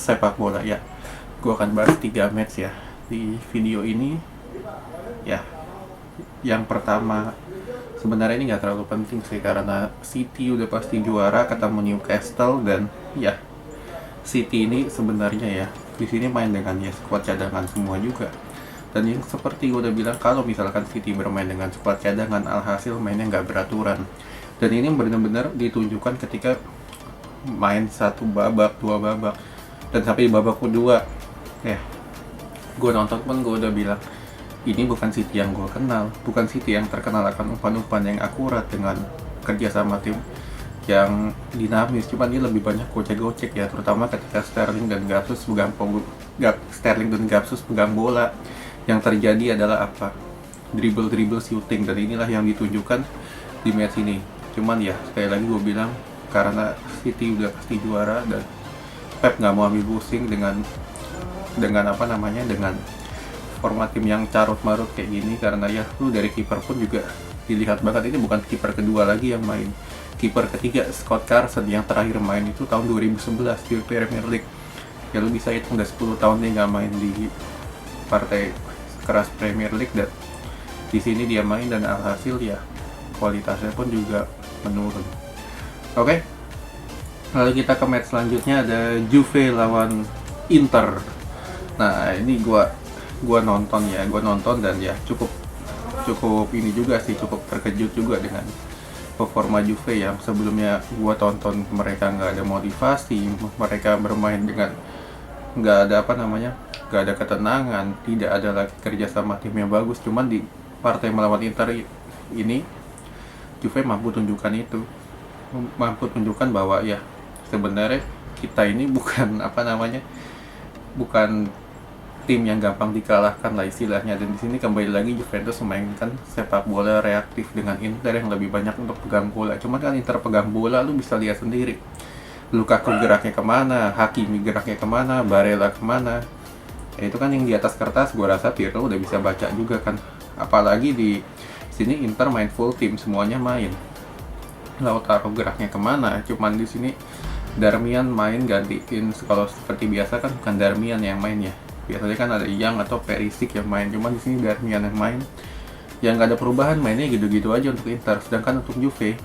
sepak bola ya. Gue akan bahas 3 match ya di video ini. Ya, yang pertama sebenarnya ini nggak terlalu penting sih karena City udah pasti juara ketemu Newcastle, dan ya City ini sebenarnya ya di sini main dengan ya skuad cadangan semua juga. Dan yang seperti gue udah bilang, kalau misalkan City bermain dengan skuad cadangan, alhasil mainnya nggak beraturan. Dan ini benar-benar ditunjukkan ketika main satu babak, dua babak, dan sampai di babak kedua ya gue nonton pun gue udah bilang ini bukan City yang gue kenal, bukan City yang terkenal akan umpan-umpan yang akurat dengan kerja sama tim yang dinamis. Cuman dia lebih banyak gocek-gocek ya, terutama ketika Sterling dan Gapsus pegang bola. Yang terjadi adalah apa? Dribble shooting, dan inilah yang ditunjukkan di match ini. Cuman ya sekali lagi gue bilang, karena City udah pasti juara dan Pep nggak mau ambil pusing dengan dengan format tim yang carut marut kayak gini. Karena ya lu dari kiper pun juga dilihat banget, ini bukan kiper kedua lagi yang main, kiper ketiga Scott Carson yang terakhir main itu tahun 2011 di Premier League. Ya lu bisa hitung udah 10 tahun dia nggak main di partai keras Premier League, dan di sini dia main dan alhasil ya kualitasnya pun juga menurun. Oke. Lalu kita ke match selanjutnya, ada Juve lawan Inter. Nah, ini gua nonton dan ya cukup ini juga sih, cukup terkejut juga dengan performa Juve yang sebelumnya gua tonton mereka nggak ada motivasi, mereka bermain dengan nggak ada ketenangan, tidak ada lagi kerja sama tim yang bagus. Cuman di partai melawan Inter ini Juve mampu tunjukkan bahwa ya sebenarnya kita ini bukan bukan tim yang gampang dikalahkan lah istilahnya. Dan di sini kembali lagi Juventus memainkan sepak bola reaktif dengan Inter yang lebih banyak untuk pegang bola. Cuman kan Inter pegang bola, lu bisa lihat sendiri Lukaku geraknya kemana, Hakimi geraknya kemana, Barella kemana. Ya, itu kan yang di atas kertas gue rasa Pirlo udah bisa baca juga kan. Apalagi di sini Inter main full team, semuanya main. Lautaro geraknya kemana, cuman di sini Darmian main gantiin. Kalau seperti biasa kan bukan Darmian yang main ya, biasanya kan ada Yang atau Perisic yang main, cuman di sini Darmian yang main. Yang nggak ada perubahan, mainnya gitu-gitu aja untuk Inter. Sedangkan untuk Juve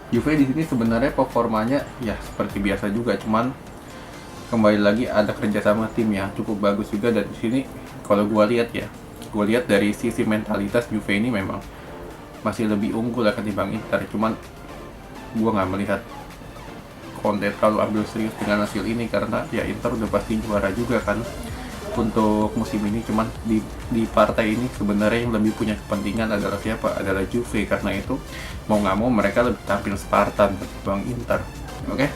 di sini sebenarnya performanya ya seperti biasa juga, cuman kembali lagi ada kerjasama tim yang cukup bagus juga. Dan di sini kalau gue lihat dari sisi mentalitas Juve ini memang masih lebih unggul lah ketimbang Inter. Cuman gue nggak melihat Conte terlalu ambil serius dengan hasil ini, karena ya Inter udah pasti juara juga kan untuk musim ini. Cuman di partai ini sebenarnya yang lebih punya kepentingan adalah siapa? Adalah Juve. Karena itu mau nggak mau mereka lebih tampil Spartan ketimbang Inter. Oke.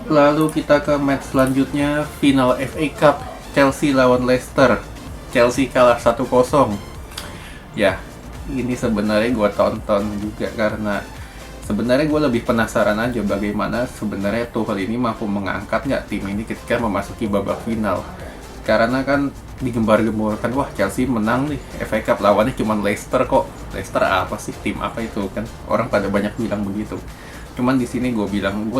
Lalu kita ke match selanjutnya, final FA Cup, Chelsea lawan Leicester. Chelsea kalah 1-0. Ya, ini sebenarnya gue tonton juga karena sebenarnya gue lebih penasaran aja bagaimana sebenarnya Tuchel ini mampu mengangkat nggak tim ini ketika memasuki babak final. Karena kan digembar-gemborkan, wah Chelsea menang nih FA Cup, lawannya cuma Leicester kok. Leicester apa sih, tim apa itu kan? Orang pada banyak bilang begitu. Cuman di sini gue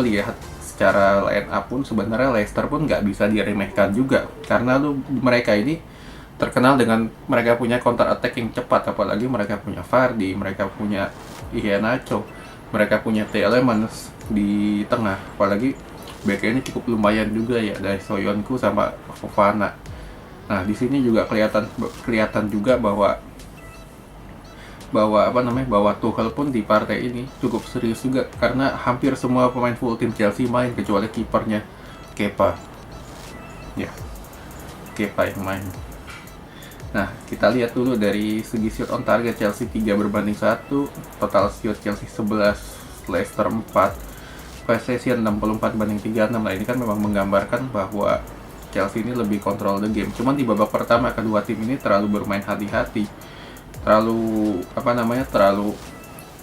lihat secara line up pun sebenarnya Leicester pun nggak bisa diremehkan juga, karena mereka ini terkenal dengan mereka punya counter attack yang cepat. Apalagi mereka punya Vardy, mereka punya Iheanacho, mereka punya Tielemans di tengah. Apalagi backnya ini cukup lumayan juga ya, dari Soyuncu sama Fofana. Nah di sini juga kelihatan juga bahwa Tuchel pun di partai ini cukup serius juga, karena hampir semua pemain full tim Chelsea main kecuali kipernya Kepa. Ya, Kepa yang main. Nah, kita lihat dulu dari segi shoot on target, Chelsea 3/1, total shoot Chelsea 11, Leicester 4, possession 64/36. Nah, ini kan memang menggambarkan bahwa Chelsea ini lebih kontrol the game. Cuman di babak pertama kedua tim ini terlalu bermain hati-hati. Terlalu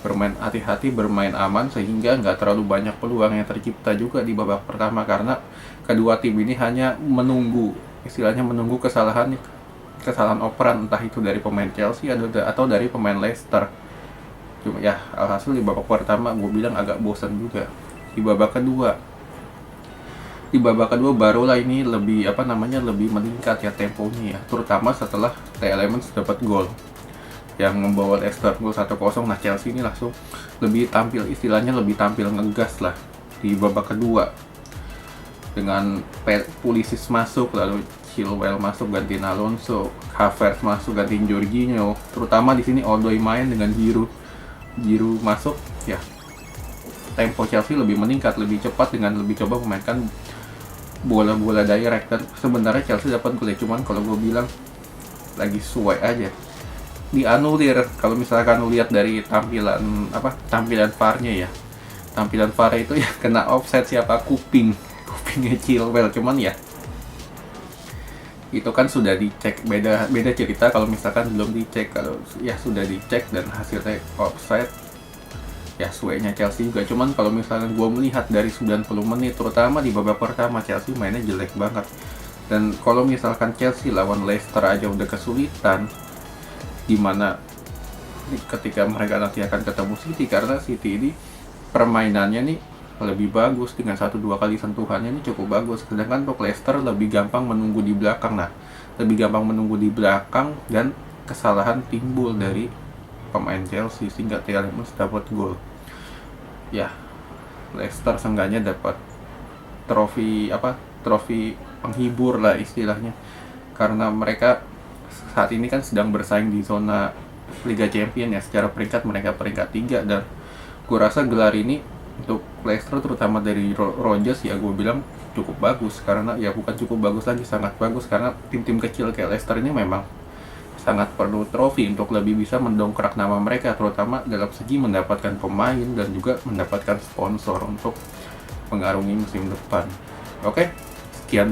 bermain hati-hati, bermain aman, sehingga nggak terlalu banyak peluang yang tercipta juga di babak pertama, karena kedua tim ini hanya menunggu kesalahan operan, entah itu dari pemain Chelsea atau dari pemain Leicester. Cuma ya alhasil di babak pertama gue bilang agak bosan juga. Di babak kedua Di babak kedua barulah ini lebih apa namanya lebih meningkat ya temponya ya, terutama setelah The Elements dapat gol yang membawa Leicester gol 1-0. Nah Chelsea ini langsung lebih tampil, istilahnya lebih tampil ngegas lah di babak kedua dengan Pulisic masuk, lalu Chilwell masuk gantiin Alonso, Havertz masuk gantiin Jorginho. Terutama di sini Odoi main dengan Giroud masuk ya, tempo Chelsea lebih meningkat, lebih cepat dengan lebih coba memainkan bola-bola direct. Dan sebenarnya Chelsea dapat gol ya, cuman kalau gue bilang lagi suai aja dianulir. Kalau misalkan lu lihat dari tampilan VAR-nya ya, tampilan VAR itu ya kena offside siapa, kupingnya Chilwell. Cuman ya itu kan sudah dicek, beda cerita kalau misalkan belum dicek. Kalau ya sudah dicek dan hasilnya offside ya suenya Chelsea juga. Cuman kalau misalkan gue melihat dari 90 menit terutama di babak pertama, Chelsea mainnya jelek banget. Dan kalau misalkan Chelsea lawan Leicester aja udah kesulitan, dimana ketika mereka nanti akan ketemu City, karena City ini permainannya nih lebih bagus dengan 1-2 kali sentuhannya ini cukup bagus. Sedangkan untuk Leicester lebih gampang menunggu di belakang. Nah, lebih gampang menunggu di belakang dan kesalahan timbul dari pemain Chelsea sehingga Tielemans dapat gol. Ya, Leicester seenggaknya dapat trofi penghibur lah istilahnya. Karena mereka saat ini kan sedang bersaing di zona Liga Champions ya, secara peringkat mereka peringkat 3. Dan gue rasa gelar ini untuk Leicester terutama dari Rodgers ya gue bilang cukup bagus, karena ya bukan cukup bagus lagi, sangat bagus. Karena tim-tim kecil kayak Leicester ini memang sangat perlu trofi untuk lebih bisa mendongkrak nama mereka, terutama dalam segi mendapatkan pemain dan juga mendapatkan sponsor untuk mengarungi musim depan. Oke, sekian dulu.